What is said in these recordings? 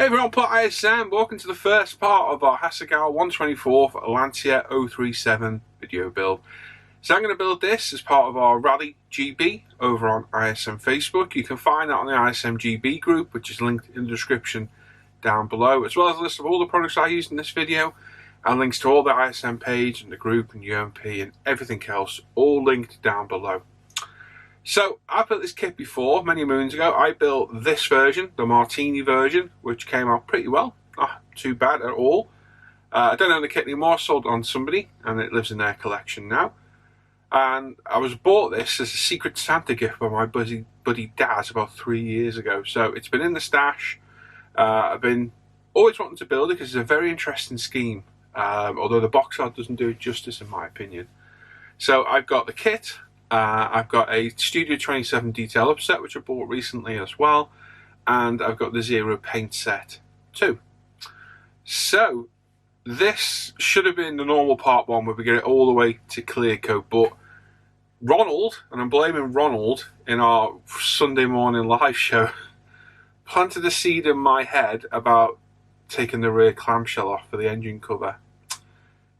Hey everyone, Pot ISM, welcome to the first part of our Hasegawa 124 Lancia O37 video build. So I'm going to build this as part of our Rally GB over on ISM Facebook. You can find that on the ISM GB group, which is linked in the description down below, as well as a list of all the products I used in this video, and links to all the ISM page and the group and UMP and everything else, all linked down below. So I built this kit before, many moons ago. I built this version, the Martini version, which came out pretty well, not too bad at all. I don't own the kit anymore, sold it on somebody, and it lives in their collection now. And I was bought this as a secret Santa gift by my buddy Daz about 3 years ago. So it's been in the stash. I've been always wanting to build it because it's a very interesting scheme, although the box art doesn't do it justice in my opinion. So I've got the kit. I've got a Studio 27 detail upset, which I bought recently as well, and I've got the Zero paint set too. So this should have been the normal part one where we get it all the way to clear coat, but Ronald, and I'm blaming Ronald in our Sunday morning live show, planted a seed in my head about taking the rear clamshell off for the engine cover.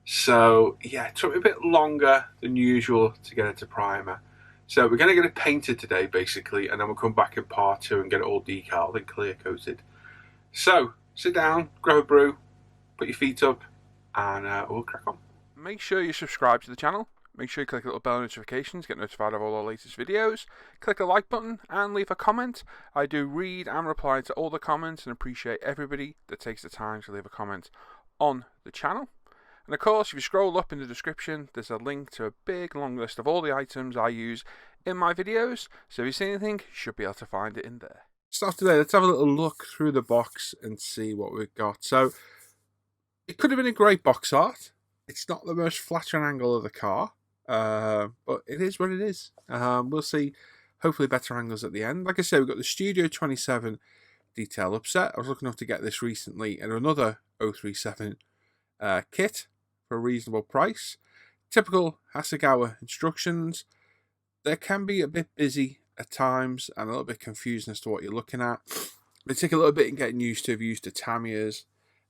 So yeah, it took me a bit longer than usual to get it to primer. So we're going to get it painted today basically, and then we'll come back in part two and get it all decaled and clear coated. So sit down, grab a brew, put your feet up, and we'll crack on. Make sure you subscribe to the channel. Make sure you click the little bell notifications, get notified of all our latest videos. Click the like button and leave a comment. I do read and reply to all the comments and appreciate everybody that takes the time to leave a comment on the channel. And of course, if you scroll up in the description, there's a link to a big long list of all the items I use in my videos. So if you see anything, you should be able to find it in there. Start today, let's have a little look through the box and see what we've got. So it could have been a great box art. It's not the most flattering angle of the car, but it is what it is. We'll see hopefully better angles at the end. Like I said, we've got the Studio 27 detail upset. I was lucky enough to get this recently in another O37 kit for a reasonable price. Typical Hasegawa instructions. They can be a bit busy at times and a little bit confusing as to what you're looking at. They take a little bit in getting used to if you're used to Tamiya's.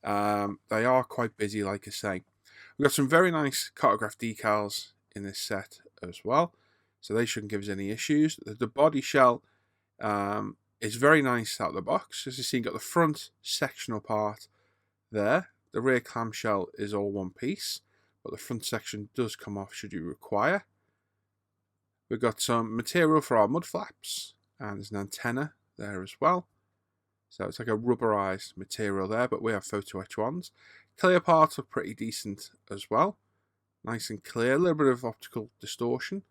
They are quite busy, like I say. We've got some very nice cartograph decals in this set as well, so they shouldn't give us any issues. The body shell is very nice out of the box. As you see, you've got the front sectional part there. The rear clamshell is all one piece, but the front section does come off should you require. We've got some material for our mud flaps, and there's an antenna there as well. So it's like a rubberized material there, but we have photo-etched ones. Clear parts are pretty decent as well. Nice and clear, a little bit of optical distortion,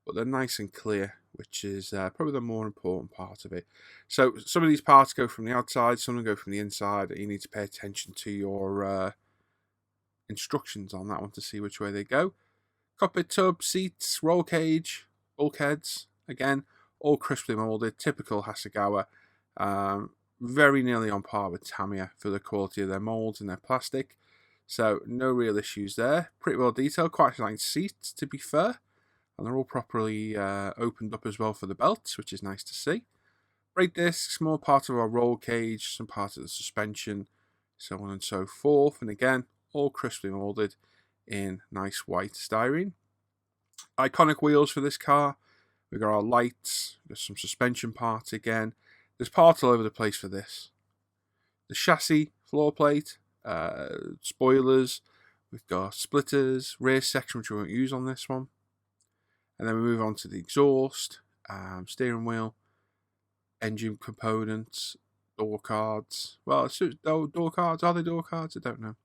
but they're nice and clear, which is probably the more important part of it. So some of these parts go from the outside, some of them go from the inside. You need to pay attention to your instructions on that one to see which way they go. Cockpit tub, seats, roll cage, bulkheads, again, all crisply molded, typical Hasegawa. Very nearly on par with Tamiya for the quality of their molds and their plastic. So no real issues there. Pretty well detailed, quite nice seats to be fair. And they're all properly opened up as well for the belts, which is nice to see. Brake discs, small part of our roll cage, some part of the suspension, so on and so forth. And again, all crisply molded in nice white styrene. Iconic wheels for this car. We've got our lights, there's some suspension parts again. There's parts all over the place for this. The chassis, floor plate, spoilers. We've got splitters, rear section, which we won't use on this one. And then we move on to the exhaust, steering wheel, engine components, door cards. Well, door cards, are they door cards? I don't know.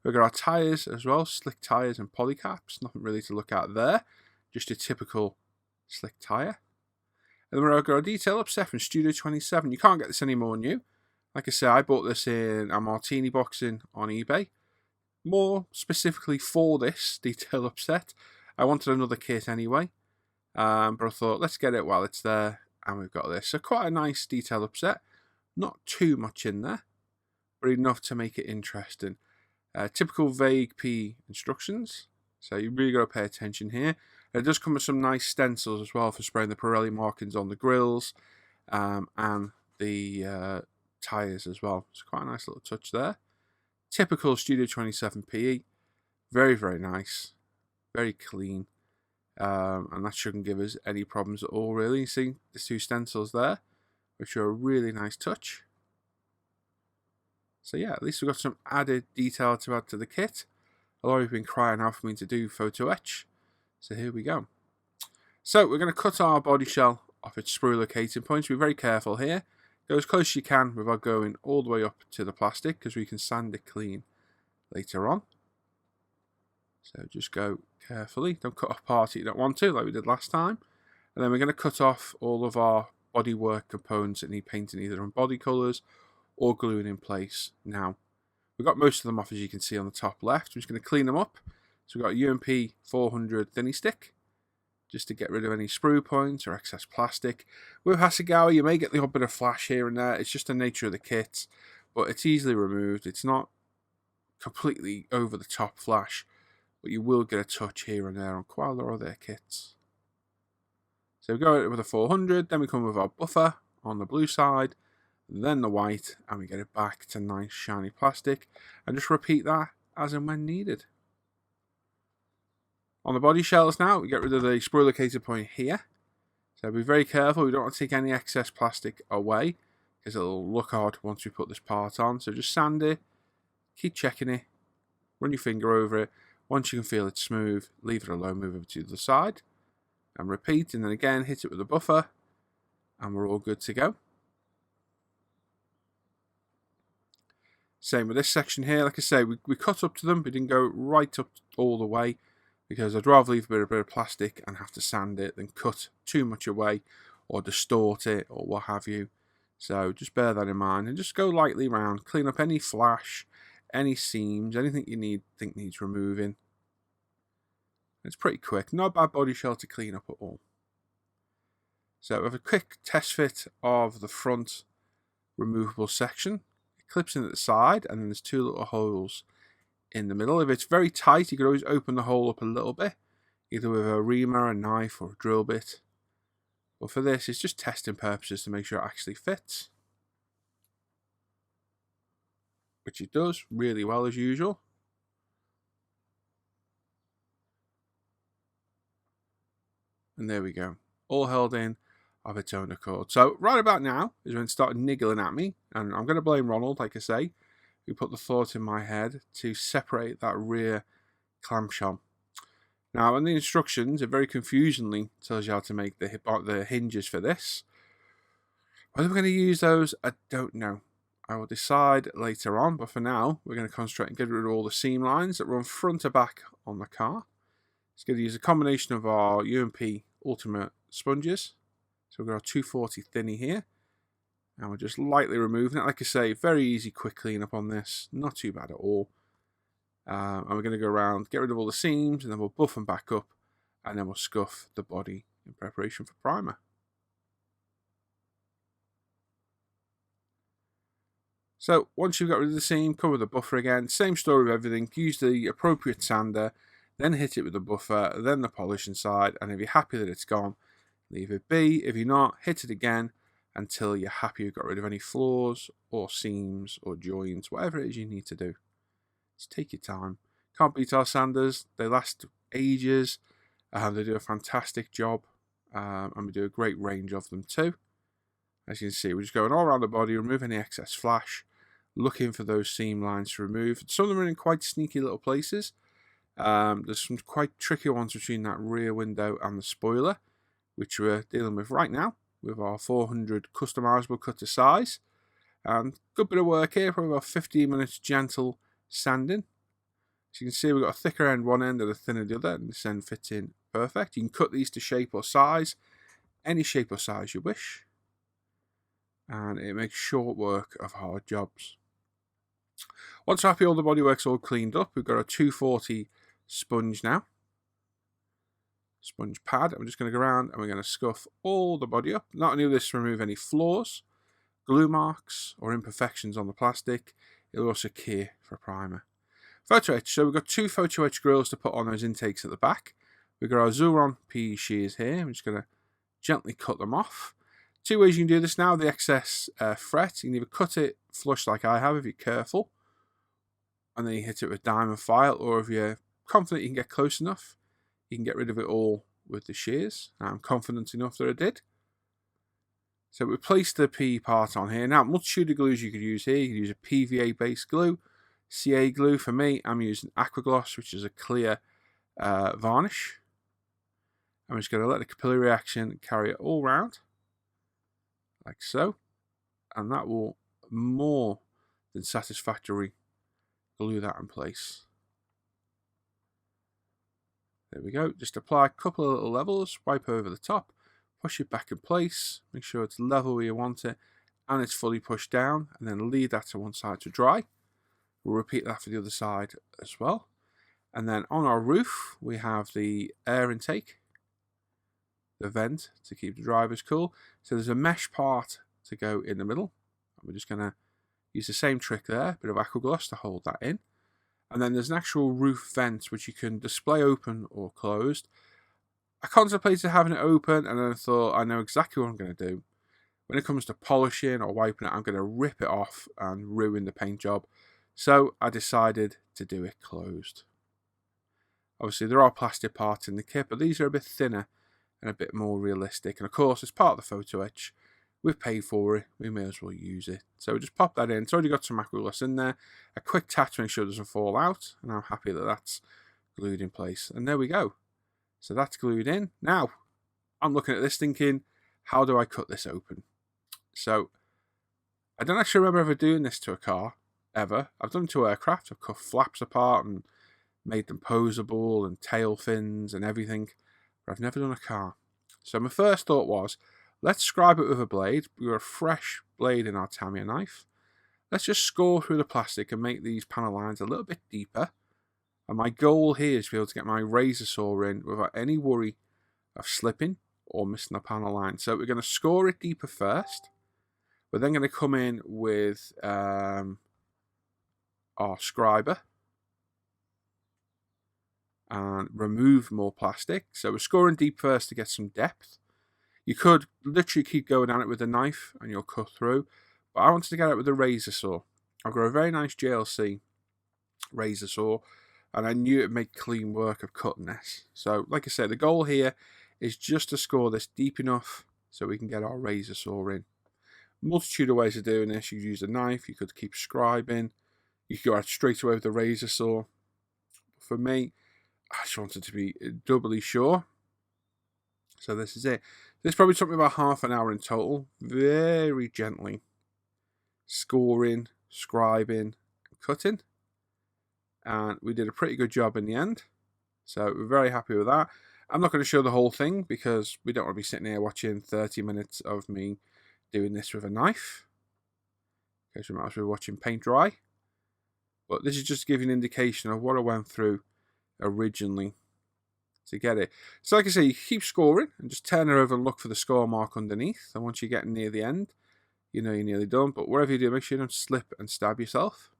We've got our tyres as well, slick tyres and polycaps. Nothing really to look at there. Just a typical slick tyre. And then we've got our detail upset from Studio 27. You can't get this any more new. Like I said, I bought this in a Martini boxing on eBay. More specifically for this detail upset. I wanted another kit anyway, but I thought let's get it while it's there, and we've got this. So quite a nice detail upset, not too much in there, but enough to make it interesting. Typical vague P instructions, so you really got to pay attention here. It does come with some nice stencils as well for spraying the Pirelli markings on the grills and the tyres as well. It's quite a nice little touch there. Typical Studio 27 PE. Very, very nice. Very clean. And that shouldn't give us any problems at all, really. You see the two stencils there, which are a really nice touch. So yeah, at least we've got some added detail to add to the kit. Although you've been crying out for me to do photo etch. So here we go. So we're going to cut our body shell off its sprue locating points. Be very careful here. Go as close as you can without going all the way up to the plastic, because we can sand it clean later on. So just go carefully. Don't cut off parts that you don't want to, like we did last time. And then we're going to cut off all of our bodywork components that need painting either on body colours or gluing in place. Now, we've got most of them off, as you can see on the top left. I'm just going to clean them up. So we've got a UMP 400 thinny stick, just to get rid of any sprue points or excess plastic. With Hasegawa, you may get the odd bit of flash here and there. It's just the nature of the kit, but it's easily removed. It's not completely over the top flash, but you will get a touch here and there on quite a lot of their kits. So we go with a 400, then we come with our buffer on the blue side, then the white, and we get it back to nice shiny plastic, and just repeat that as and when needed. On the body shells now, we get rid of the sprue locator point here. So be very careful, we don't want to take any excess plastic away, because it'll look odd once we put this part on. So just sand it, keep checking it, run your finger over it. Once you can feel it smooth, leave it alone, move over to the side, and repeat, and then again hit it with a buffer, and we're all good to go. Same with this section here. Like I say, we cut up to them, we didn't go right up all the way, because I'd rather leave a bit of plastic and have to sand it than cut too much away or distort it or what have you. So just bear that in mind and just go lightly around, clean up any flash, any seams, anything you think needs removing. It's pretty quick, not a bad body shell to clean up at all. So we have a quick test fit of the front removable section. It clips in at the side, and then there's two little holes in the middle. If it's very tight, you can always open the hole up a little bit, either with a reamer, a knife, or a drill bit. But for this, it's just testing purposes to make sure it actually fits, which it does really well as usual. And there we go, all held in of its own accord. So right about now is when it started niggling at me, and I'm going to blame Ronald, like I say, who put the thought in my head to separate that rear clamshell. Now, in the instructions, it very confusingly tells you how to make the hinges for this. Whether we're going to use those, I don't know. I will decide later on, but for now, we're going to concentrate and get rid of all the seam lines that run front to back on the car. It's going to use a combination of our UMP Ultimate sponges. So we've got our 240 thinny here. And we're just lightly removing it. Like I say, very easy, quick cleanup on this. Not too bad at all. And we're going to go around, get rid of all the seams, and then we'll buff them back up. And then we'll scuff the body in preparation for primer. So once you've got rid of the seam, cover the buffer again. Same story with everything. Use the appropriate sander. Then hit it with the buffer. Then the polishing side. And if you're happy that it's gone, leave it be. If you're not, hit it again until you're happy you've got rid of any flaws or seams or joints, whatever it is you need to do. Just take your time. Can't beat our sanders. They last ages. They do a fantastic job. And we do a great range of them too. As you can see, we're just going all around the body, remove any excess flash, looking for those seam lines to remove. Some of them are in quite sneaky little places. There's some quite tricky ones between that rear window and the spoiler, which we're dealing with right now with our 400 customizable cutter size. And good bit of work here, probably about 15 minutes gentle sanding. As you can see, we've got a thicker end one end and a thinner the other, and this end fits in perfect. You can cut these to shape or size, any shape or size you wish. And it makes short work of hard jobs. Once we're happy all the bodywork's all cleaned up, we've got a 240 sponge now. Sponge pad. I'm just going to go around and we're going to scuff all the body up. Not only will this remove any flaws, glue marks or imperfections on the plastic, it'll also cure for primer. Photo-etched. So we've got two photo-etched grills to put on those intakes at the back. We've got our Zuron PE shears here. I'm just going to gently cut them off. Two ways you can do this now. The excess fret, you can either cut it flush like I have if you're careful, and then you hit it with diamond file, or if you're confident you can get close enough, you can get rid of it all with the shears. I'm confident enough that I did. So we placed the PE part on here. Now, multitude of glues you could use here. You could use a PVA based glue, CA glue. For me, I'm using Aquagloss, which is a clear varnish. I'm just going to let the capillary reaction carry it all round, like so. And that will more than satisfactorily glue that in place. There we go. Just apply a couple of little levels, wipe over the top, push it back in place, make sure it's level where you want it, and it's fully pushed down, and then leave that to one side to dry. We'll repeat that for the other side as well. And then on our roof, we have the air intake, the vent to keep the drivers cool. So there's a mesh part to go in the middle. We're just going to use the same trick there, a bit of Aquagloss to hold that in. And then there's an actual roof vent which you can display open or closed. I contemplated having it open, and then I thought, I know exactly what I'm going to do. When it comes to polishing or wiping it, I'm going to rip it off and ruin the paint job. So I decided to do it closed. Obviously there are plastic parts in the kit, but these are a bit thinner and a bit more realistic. And of course, it's part of the Photo-etched. We've paid for it, we may as well use it. So just pop that in. It's already got some Aquagloss in there. A quick tap to make sure it doesn't fall out. And I'm happy that that's glued in place. And there we go. So that's glued in. Now, I'm looking at this thinking, how do I cut this open? So, I don't actually remember ever doing this to a car, ever. I've done it to aircraft. I've cut flaps apart and made them posable and tail fins and everything. But I've never done a car. So my first thought was, let's scribe it with a blade. We've got a fresh blade in our Tamiya knife. Let's just score through the plastic and make these panel lines a little bit deeper. And my goal here is to be able to get my razor saw in without any worry of slipping or missing the panel line. So we're going to score it deeper first. We're then going to come in with our scriber and remove more plastic. So we're scoring deep first to get some depth. You could literally keep going at it with a knife and you'll cut through, but I wanted to get it with a razor saw. I've got a very nice JLC razor saw, and I knew it'd make clean work of cutting this. So like I said, the goal here is just to score this deep enough so we can get our razor saw in. Multitude of ways of doing this. You could use a knife, you could keep scribing, you could go out straight away with the razor saw. For me, I just wanted to be doubly sure. So this is it. This probably took me about half an hour in total. Very gently scoring, scribing, cutting. And we did a pretty good job in the end. So we're very happy with that. I'm not going to show the whole thing because we don't want to be sitting here watching 30 minutes of me doing this with a knife. In case we might as well be watching paint dry. But this is just to give you an indication of what I went through originally to get it. So like I say, you keep scoring and just turn it over and look for the score mark underneath. And once you get near the end, you know you're nearly done. But whatever you do, make sure you don't slip and stab yourself.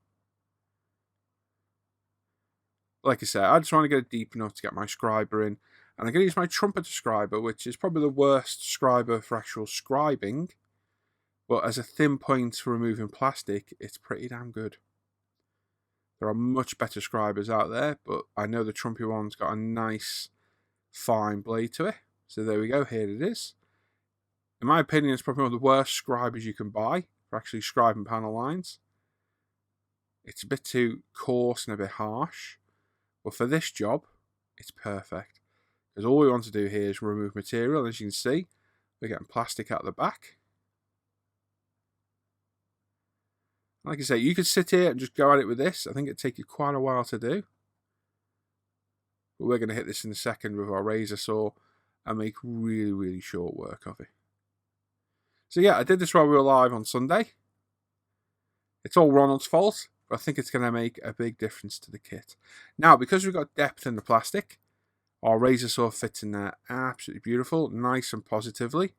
Like I said, I just want to get it deep enough to get my scriber in. And I'm going to use my trumpeter scriber, which is probably the worst scriber for actual scribing. But as a thin point for removing plastic, it's pretty damn good. There are much better scribers out there, but I know the Trumpy one's got a nice fine blade to it. So there we go, here it is. In my opinion, it's probably one of the worst scribers you can buy for actually scribing panel lines. It's a bit too coarse and a bit harsh. But for this job, it's perfect. Because all we want to do here is remove material. As you can see, we're getting plastic out the back. Like I say, you could sit here and just go at it with this. I think it'd take you quite a while to do. But we're going to hit this in a second with our razor saw and make really, really short work of it. So yeah, I did this while we were live on Sunday. It's all Ronald's fault, but I think it's going to make a big difference to the kit. Now, because we've got depth in the plastic, our razor saw fits in there absolutely beautiful, nice and positively.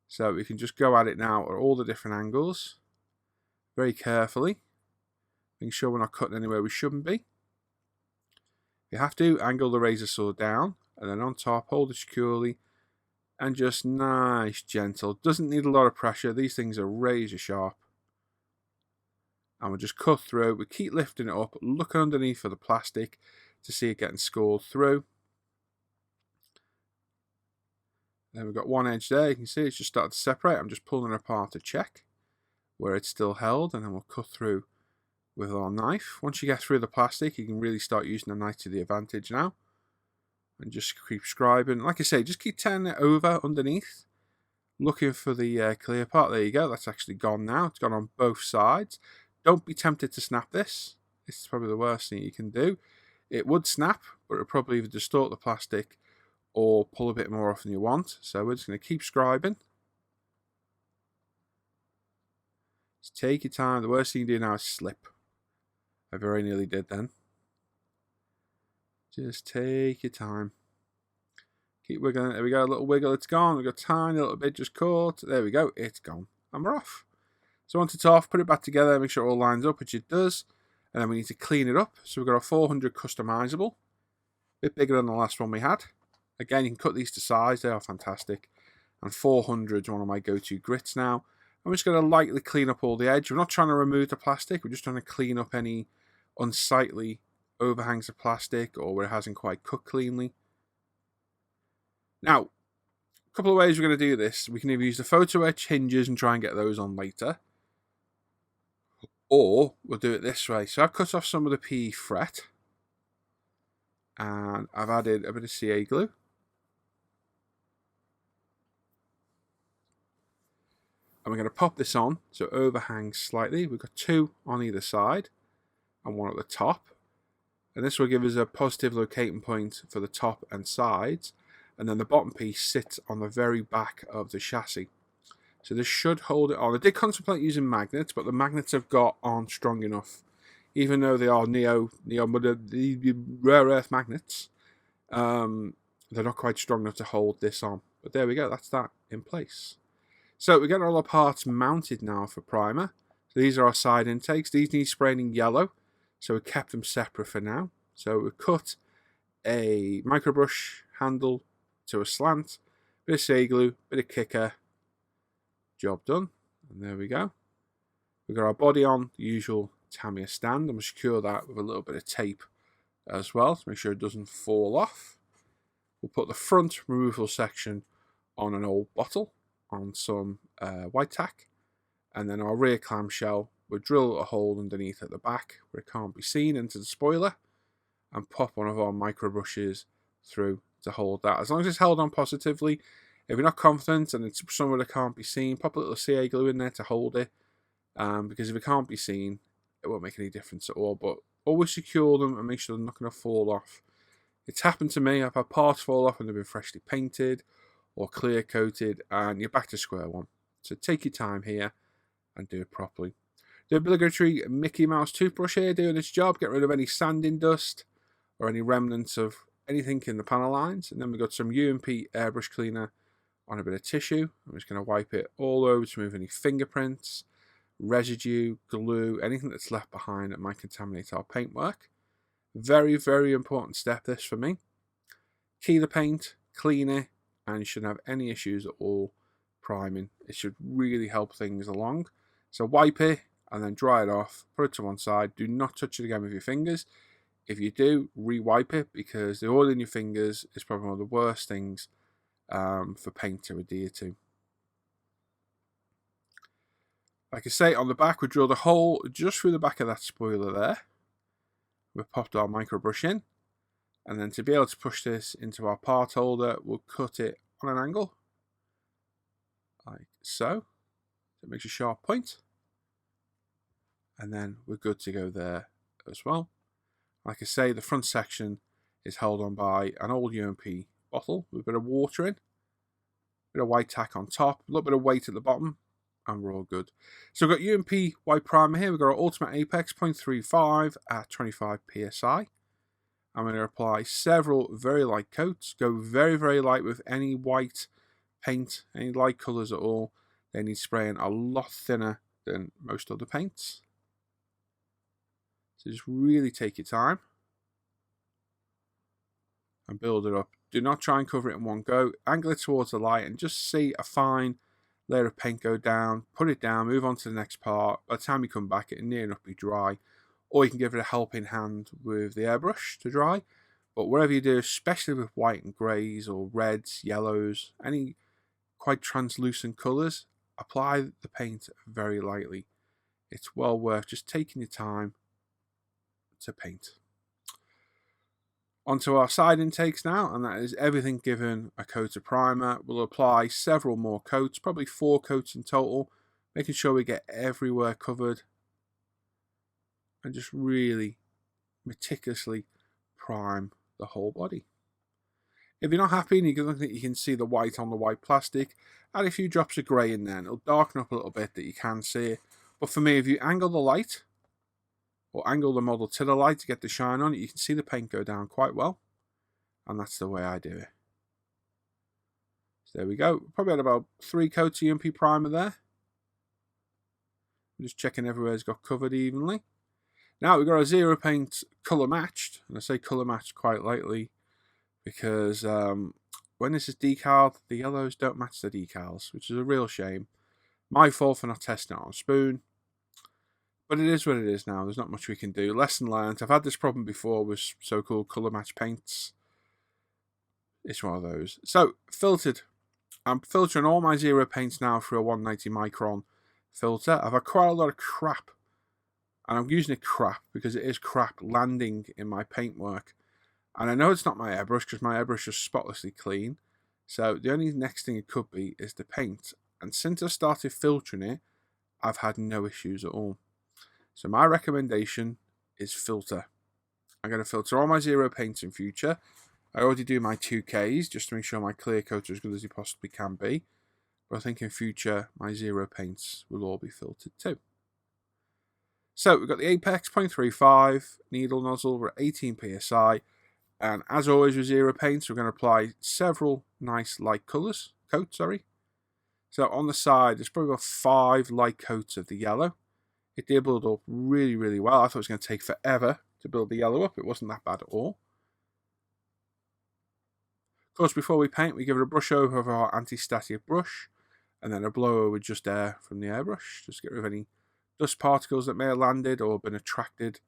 So we can just go at it now at all the different angles. Very carefully, making sure we're not cutting anywhere we shouldn't be. You have to angle the razor saw down, and then on top, hold it securely, and just nice, gentle. Doesn't need a lot of pressure. These things are razor sharp. And we'll just cut through. We keep lifting it up, looking underneath for the plastic to see it getting scored through. Then we've got one edge there. You can see it's just started to separate. I'm just pulling it apart to check where it's still held, and then we'll cut through with our knife. Once you get through the plastic, you can really start using the knife to the advantage now. And just keep scribing. Like I say, just keep turning it over underneath, looking for the clear part. There you go. That's actually gone now. It's gone on both sides. Don't be tempted to snap this. This is probably the worst thing you can do. It would snap, but it would probably either distort the plastic or pull a bit more off than you want. So we're just going to keep scribing. Just take your time. The worst thing you can do now is slip. I very nearly did then. Just take your time. Keep wiggling. There we go. A little wiggle. It's gone. We've got a tiny little bit just caught. There we go. It's gone. And we're off. So once it's off, put it back together. Make sure it all lines up, which it does. And then we need to clean it up. So we've got a 400 customizable. A bit bigger than the last one we had. Again, you can cut these to size. They are fantastic. And 400 is one of my go-to grits now. I'm just going to lightly clean up all the edge. We're not trying to remove the plastic. We're just trying to clean up any unsightly overhangs of plastic or where it hasn't quite cooked cleanly. Now, a couple of ways we're going to do this. We can either use the Photo-etched hinges and try and get those on later. Or we'll do it this way. So I've cut off some of the PE fret. And I've added a bit of CA glue. And we're going to pop this on so it overhangs slightly. We've got two on either side and one at the top. And this will give us a positive locating point for the top and sides. And then the bottom piece sits on the very back of the chassis. So this should hold it on. I did contemplate using magnets, but the magnets I've got aren't strong enough. Even though they are the rare earth magnets, they're not quite strong enough to hold this on. But there we go, that's that in place. So we're getting all our parts mounted now for primer. So these are our side intakes. These need spraying in yellow, so we kept them separate for now. So we've cut a microbrush handle to a slant, bit of CA glue, bit of kicker, job done. And there we go. We've got our body on, the usual Tamiya stand, and we'll secure that with a little bit of tape as well to make sure it doesn't fall off. We'll put the front removal section on an old bottle on some white tack, and then our rear clamshell, we'll drill a hole underneath at the back where it can't be seen into the spoiler and pop one of our micro brushes through to hold that. As long as it's held on positively. If you're not confident and it's somewhere that can't be seen, pop a little CA glue in there to hold it, because if it can't be seen, it won't make any difference at all. But always secure them and make sure they're not going to fall off. It's happened to me. I've had parts fall off when they've been freshly painted or clear coated, and you're back to square one. So take your time here and do it properly. The obligatory Mickey Mouse toothbrush here doing its job. Get rid of any sanding dust or any remnants of anything in the panel lines. And then we've got some UMP airbrush cleaner on a bit of tissue. I'm just going to wipe it all over to remove any fingerprints, residue, glue, anything that's left behind that might contaminate our paintwork. Very, very important step this for me. Key the paint, clean it, and you shouldn't have any issues at all priming. It should really help things along. So wipe it and then dry it off, put it to one side. Do not touch it again with your fingers. If you do, re-wipe it, because the oil in your fingers is probably one of the worst things for paint to adhere to. Like I say, on the back we drilled a hole just through the back of that spoiler there. We've popped our micro brush in, and then to be able to push this into our part holder, we'll cut it on an angle, like so. It makes a sharp point, and then we're good to go there as well. Like I say, the front section is held on by an old UMP bottle with a bit of water in, a bit of white tack on top, a little bit of weight at the bottom, and we're all good. So we've got UMP white primer here. We've got our Ultimate Apex 0.35 at 25 psi. I'm going to apply several very light coats. Go very, very light with any white paint, any light colours at all. They need spraying a lot thinner than most other paints. So just really take your time and build it up do not try and cover it in one go. Angle it towards the light and just see a fine layer of paint go down, put it down, move on to the next part. By the time you come back, it'll near enough be dry. Or you can give it a helping hand with the airbrush to dry. But whatever you do, especially with white and greys or reds, yellows, any quite translucent colours, apply the paint very lightly. It's well worth just taking your time to paint. Onto our side intakes now, and that is everything given a coat of primer. We'll apply several more coats, probably 4 coats in total, making sure we get everywhere covered and just really meticulously prime the whole body. If you're not happy and you can see the white on the white plastic, add a few drops of grey in there and it'll darken up a little bit that you can see it. But for me, if you angle the light, or angle the model to the light to get the shine on it, you can see the paint go down quite well. And that's the way I do it. So there we go. Probably had about 3 coats of UMP primer there. I'm just checking everywhere's got covered evenly. Now we've got our zero paint colour matched. And I say colour matched quite lightly because when this is decaled, the yellows don't match the decals, which is a real shame. My fault for not testing it on a spoon. But it is what it is now. There's not much we can do. Lesson learned. I've had this problem before with so-called colour match paints. It's one of those. So, filtered. I'm filtering all my zero paints now through a 190 micron filter. I've had quite a lot of crap. And I'm using it crap because it is crap landing in my paintwork. And I know it's not my airbrush because my airbrush is spotlessly clean. So, the only next thing it could be is the paint. And since I started filtering it, I've had no issues at all. So my recommendation is filter. I'm going to filter all my zero paints in future. I already do my 2Ks just to make sure my clear coats are as good as they possibly can be. But I think in future my zero paints will all be filtered too. So we've got the Apex 0.35 needle nozzle. We're at 18 psi. And as always with zero paints, we're going to apply several nice light coats. So on the side, there's probably about 5 light coats of the yellow. It did build up really, really well. I thought it was going to take forever to build the yellow up. It wasn't that bad at all. Of course, before we paint, we give it a brush over of our anti-static brush and then a blow over just air from the airbrush. Just get rid of any dust particles that may have landed or been attracted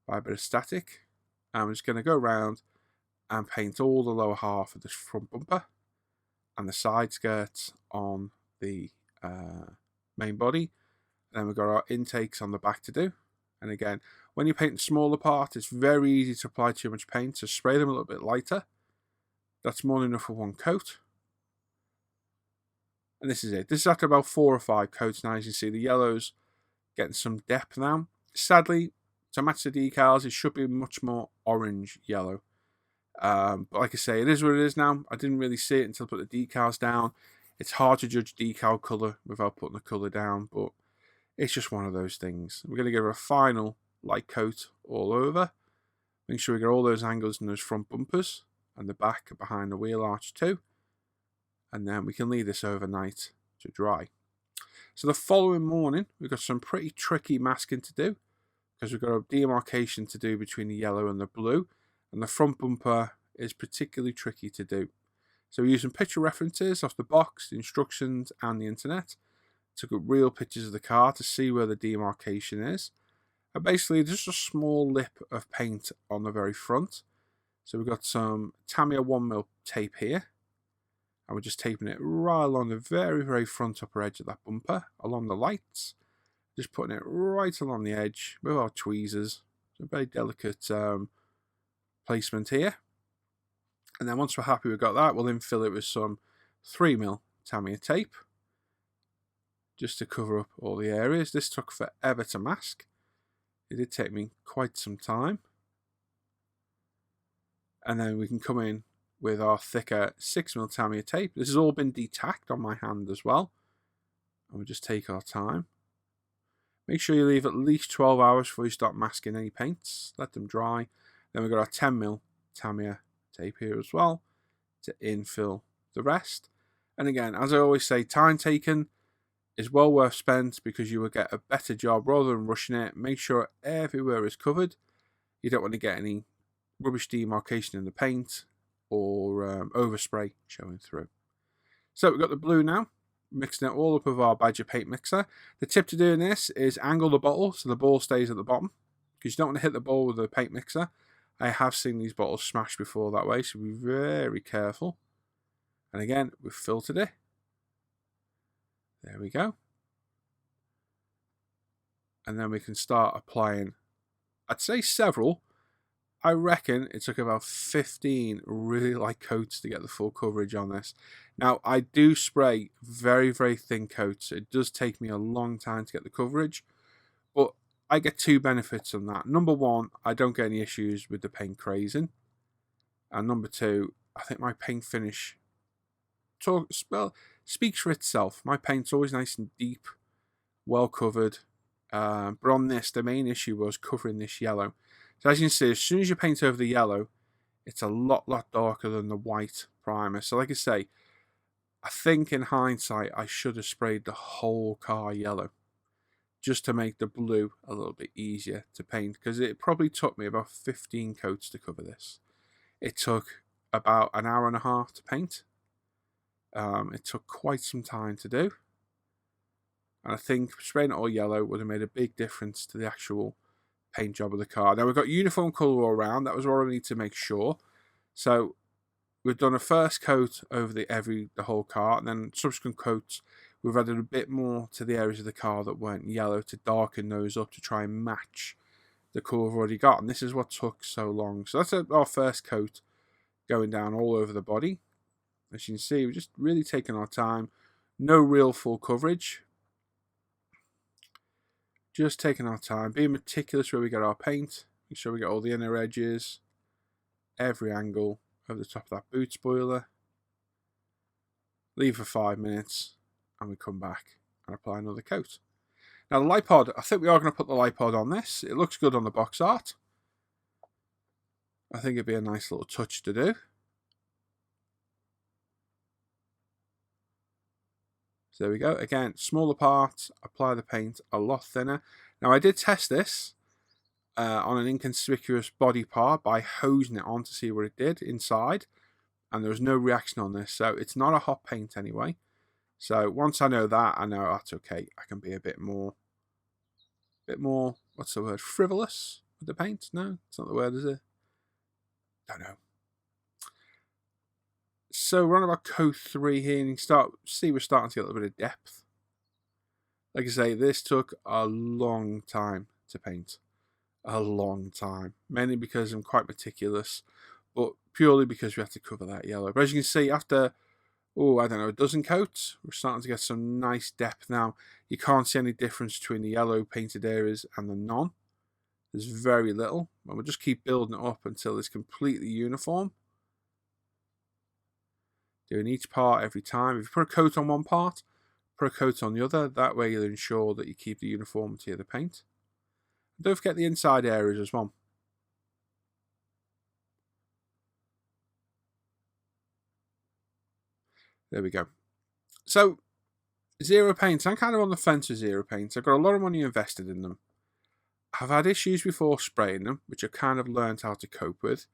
by a bit of static. And we're just going to go around and paint all the lower half of this front bumper and the side skirts on the main body. Then we've got our intakes on the back to do. And again, when you paint the smaller part, it's very easy to apply too much paint, so spray them a little bit lighter. That's more than enough for 1 coat. And this is it. This is after about 4 or 5 coats now. As you can see, the yellow's getting some depth now. Sadly, to match the decals, it should be much more orange yellow. But like I say, it is what it is now. I didn't really see it until I put the decals down. It's hard to judge decal colour without putting the colour down, but it's just one of those things. We're going to give it a final light coat all over. Make sure we get all those angles in those front bumpers and the back behind the wheel arch too. And then we can leave this overnight to dry. So the following morning, we've got some pretty tricky masking to do because we've got a demarcation to do between the yellow and the blue. And the front bumper is particularly tricky to do. So we're using picture references off the box, the instructions and the internet. Took up real pictures of the car to see where the demarcation is. And basically just a small lip of paint on the very front. So we've got some Tamiya 1mm tape here. And we're just taping it right along the very, very front upper edge of that bumper, along the lights. Just putting it right along the edge with our tweezers. So very delicate placement here. And then once we're happy we've got that, we'll then fill it with some 3mm Tamiya tape. Just to cover up all the areas. This took forever to mask. It did take me quite some time. And then we can come in with our thicker 6mm Tamiya tape. This has all been detacked on my hand as well. And we'll just take our time. Make sure you leave at least 12 hours before you start masking any paints. Let them dry. Then we've got our 10mm Tamiya tape here as well to infill the rest. And again, as I always say, time taken is well worth spent because you will get a better job rather than rushing it. Make sure everywhere is covered. You don't want to get any rubbish demarcation in the paint. or overspray showing through. So we've got the blue now, mixing it all up with our Badger paint mixer. The tip to doing this is angle the bottle so the ball stays at the bottom, because you don't want to hit the ball with the paint mixer. I have seen these bottles smashed before that way, so be very careful. And again, we've filtered it. There we go. And then we can start applying, I'd say several. I reckon it took about 15 really light coats to get the full coverage on this. Now, I do spray very, very thin coats. It does take me a long time to get the coverage, but I get two benefits from that. Number one, I don't get any issues with the paint crazing. And number two, I think my paint finish speaks for itself. My paint's always nice and deep, well covered. But on this, the main issue was covering this yellow. So as you can see, as soon as you paint over the yellow, it's a lot darker than the white primer. So like I say, I think in hindsight, I should have sprayed the whole car yellow just to make the blue a little bit easier to paint, because it probably took me about 15 coats to cover this. It took about an hour and a half to paint. It took quite some time to do. And I think spraying it all yellow would have made a big difference to the actual paint job of the car. Now we've got uniform colour all around. That was what I need to make sure. So we've done a first coat over the whole car, and then subsequent coats we've added a bit more to the areas of the car that weren't yellow to darken those up to try and match the colour we've already got. And this is what took so long. So that's our first coat going down all over the body. As you can see, we're just really taking our time. No real full coverage. Just taking our time, being meticulous where we get our paint. Make sure we get all the inner edges, every angle over the top of that boot spoiler. Leave for 5 minutes, and we come back and apply another coat. Now the light pod, I think we are going to put the light pod on this. It looks good on the box art. I think it'd be a nice little touch to do. So there we go. Again, smaller parts, apply the paint a lot thinner. Now I did test this on an inconspicuous body part by hosing it on to see what it did inside, and there was no reaction on this. So it's not a hot paint anyway. So once I know that, I know that's okay. I can be a bit more, what's the word, frivolous with the paint? No, it's not the word, is it? Don't know. So we're on about coat 3 here, and you can see we're starting to get a little bit of depth. Like I say, this took a long time to paint. A long time. Mainly because I'm quite meticulous, but purely because we have to cover that yellow. But as you can see, after, I don't know, a dozen coats, we're starting to get some nice depth now. You can't see any difference between the yellow painted areas and the non. There's very little, and we'll just keep building it up until it's completely uniform. Doing each part every time. If you put a coat on one part, put a coat on the other. That way you'll ensure that you keep the uniformity of the paint. And don't forget the inside areas as well. There we go. So, zero paints. I'm kind of on the fence with zero paints. I've got a lot of money invested in them. I've had issues before spraying them, which I've kind of learned how to cope with.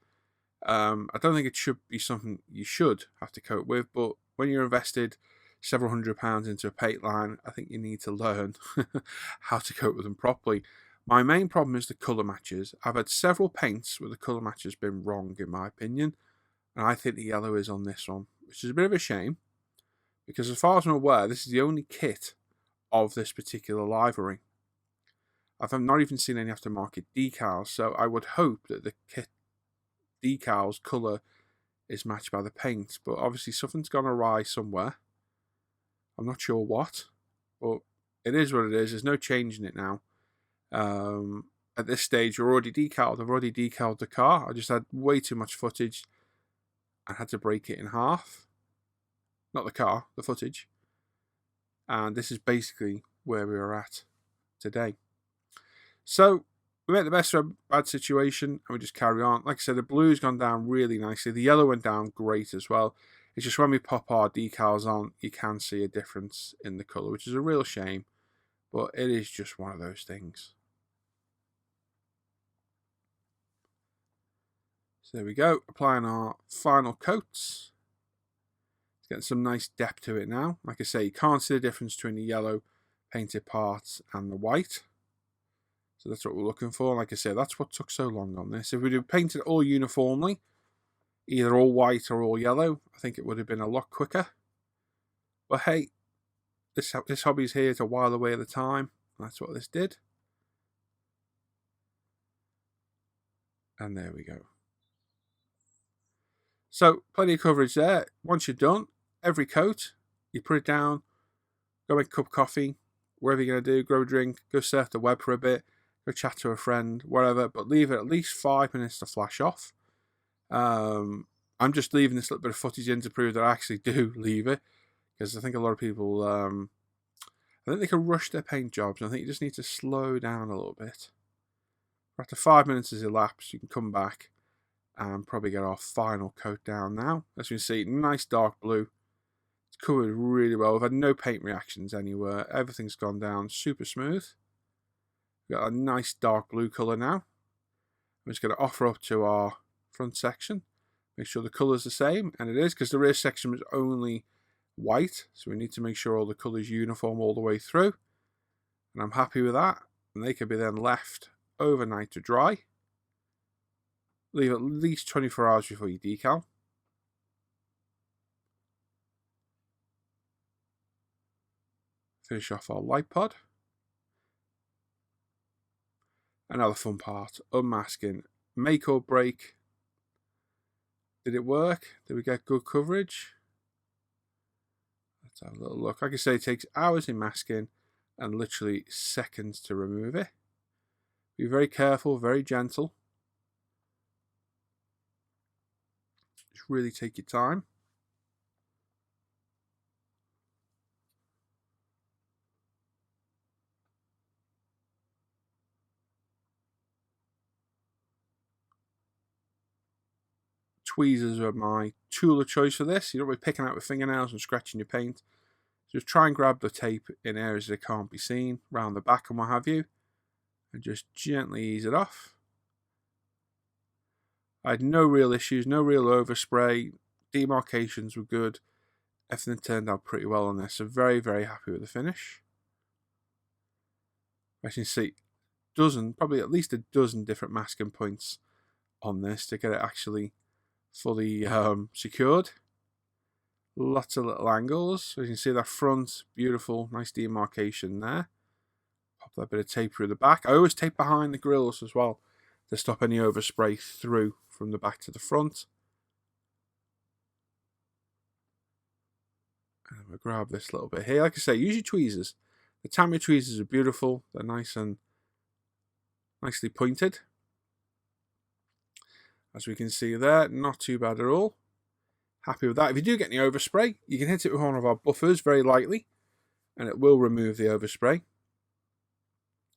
I don't think it should be something you should have to cope with, but when you're invested several £100s into a paint line, I think you need to learn how to cope with them properly. My main problem is the colour matches. I've had several paints where the colour match has been wrong, in my opinion, and I think the yellow is on this one, which is a bit of a shame, because as far as I'm aware, this is the only kit of this particular livery. I've not even seen any aftermarket decals, so I would hope that the kit decals colour is matched by the paint, but obviously something's gone awry somewhere. I'm not sure what, but it is what it is. There's no changing it now. At this stage, we're already decaled. I've already decaled the car. I just had way too much footage and had to break it in half. Not the car, the footage. And this is basically where we are at today. So we make the best of a bad situation and we just carry on. Like I said, the blue's gone down really nicely. The yellow went down great as well. It's just when we pop our decals on, you can see a difference in the colour, which is a real shame. But it is just one of those things. So there we go, applying our final coats. It's getting some nice depth to it now. Like I say, you can't see the difference between the yellow painted parts and the white. So that's what we're looking for. Like I say, that's what took so long on this. If we'd have painted it all uniformly, either all white or all yellow, I think it would have been a lot quicker. But hey, this hobby's here to while away the time. That's what this did. And there we go. So plenty of coverage there. Once you're done, every coat, you put it down, go make a cup of coffee, whatever you're going to do, go drink, go surf the web for a bit, go chat to a friend, whatever, but leave it at least 5 minutes to flash off. I'm just leaving this little bit of footage in to prove that I actually do leave it, because I think a lot of people, I think they can rush their paint jobs, and I think you just need to slow down a little bit. After 5 minutes has elapsed, you can come back and probably get our final coat down now. As you can see, nice dark blue. It's covered really well. We've had no paint reactions anywhere. Everything's gone down super smooth. We've got a nice dark blue colour now. I'm just going to offer up to our front section. Make sure the colour's the same, and it is, because the rear section was only white, so we need to make sure all the colour's uniform all the way through. And I'm happy with that. And they can be then left overnight to dry. Leave at least 24 hours before you decal. Finish off our light pod. Another fun part, unmasking. Make or break. Did it work? Did we get good coverage? Let's have a little look. Like I say, it takes hours in masking and literally seconds to remove it. Be very careful, very gentle. Just really take your time. Tweezers are my tool of choice for this. You don't be picking out with fingernails and scratching your paint. Just try and grab the tape in areas that can't be seen, around the back and what have you, and just gently ease it off. I had no real issues, no real overspray. Demarcations were good. Everything turned out pretty well on this, so very, very happy with the finish. As you can see, probably at least a dozen different masking points on this to get it actually fully secured. Lots of little angles. So you can see that front, beautiful, nice demarcation there. Pop that bit of tape through the back. I always tape behind the grills as well to stop any overspray through from the back to the front. And we'll grab this little bit here. Like I say, use your tweezers. The Tamiya tweezers are beautiful. They're nice and nicely pointed. As we can see there, not too bad at all. Happy with that. If you do get any overspray, you can hit it with one of our buffers very lightly, and it will remove the overspray.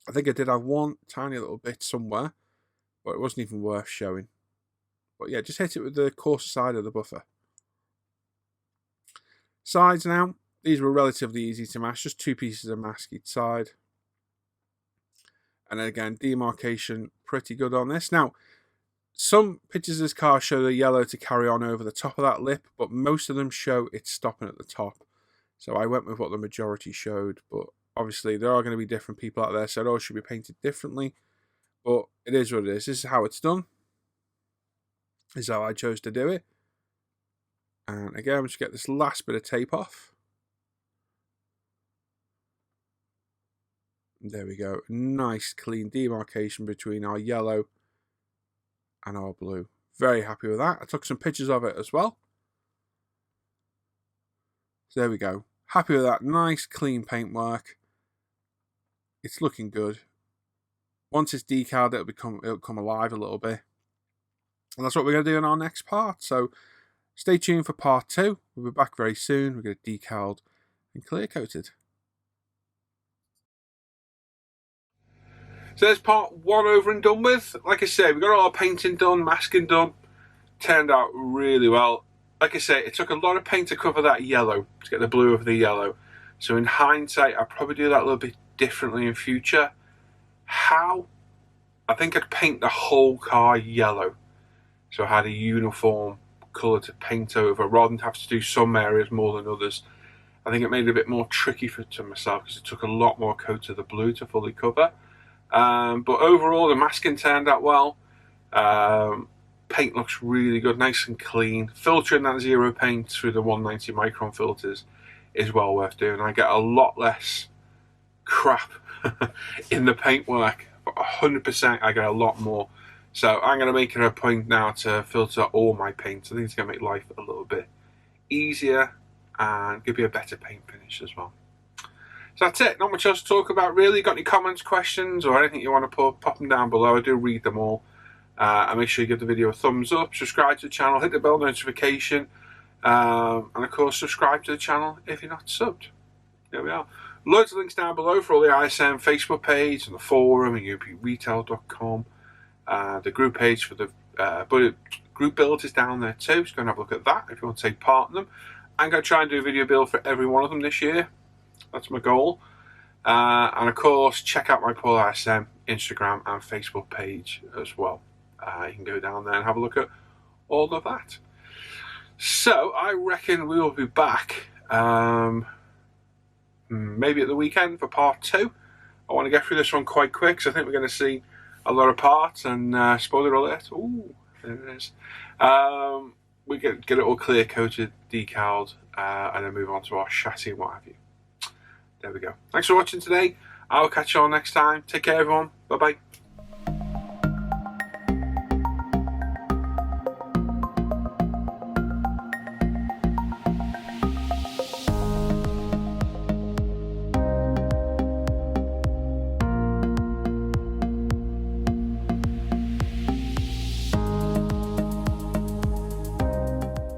I think I did have one tiny little bit somewhere, but it wasn't even worth showing. But yeah, just hit it with the coarser side of the buffer. Sides now. These were relatively easy to mask, just 2 pieces of mask each side. And then again, demarcation pretty good on this. Now, some pictures of this car show the yellow to carry on over the top of that lip, but most of them show it's stopping at the top. So I went with what the majority showed, but obviously there are going to be different people out there, so it all should be painted differently. But it is what it is. This is how it's done. This is how I chose to do it. And again, I'm just get this last bit of tape off. And there we go. Nice clean demarcation between our yellow and our blue. Very happy with that. I took some pictures of it as well. So there we go. Happy with that. Nice clean paintwork. It's looking good. Once it's decaled, it'll come alive a little bit. And that's what we're going to do in our next part. So stay tuned for part 2. We'll be back very soon. We're going to decaled and clear coated. So there's part 1 over and done with. Like I say, we got all our painting done, masking done. Turned out really well. Like I say, it took a lot of paint to cover that yellow, to get the blue over the yellow. So in hindsight, I'll probably do that a little bit differently in future. How? I think I'd paint the whole car yellow. so I had a uniform colour to paint over rather than have to do some areas more than others. I think it made it a bit more tricky to myself because it took a lot more coat of the blue to fully cover. But overall, the masking turned out well. Paint looks really good, nice and clean. Filtering that zero paint through the 190 micron filters is well worth doing. I get a lot less crap in the paintwork, but 100% I get a lot more. So I'm going to make it a point now to filter all my paints. I think it's going to make life a little bit easier and give you a better paint finish as well. So that's it, not much else to talk about really. Got any comments, questions, or anything you want to pop them down below. I do read them all. And make sure you give the video a thumbs up, subscribe to the channel, hit the bell notification, and of course subscribe to the channel if you're not subbed. There we are. Loads of links down below for all the ISM Facebook page and the forum and upretail.com. The group page for the group build is down there too, so go and have a look at that if you want to take part in them. I'm going to try and do a video build for every one of them this year. That's my goal. And of course, check out my Paul ISM Instagram and Facebook page as well. You can go down there and have a look at all of that. So I reckon we will be back maybe at the weekend for part 2. I want to get through this one quite quick because I think we're going to see a lot of parts, and spoiler alert, ooh, there it is. We get it all clear coated, decaled, and then move on to our chassis and what have you. There we go. Thanks for watching today. I'll catch you all next time. Take care everyone. Bye bye.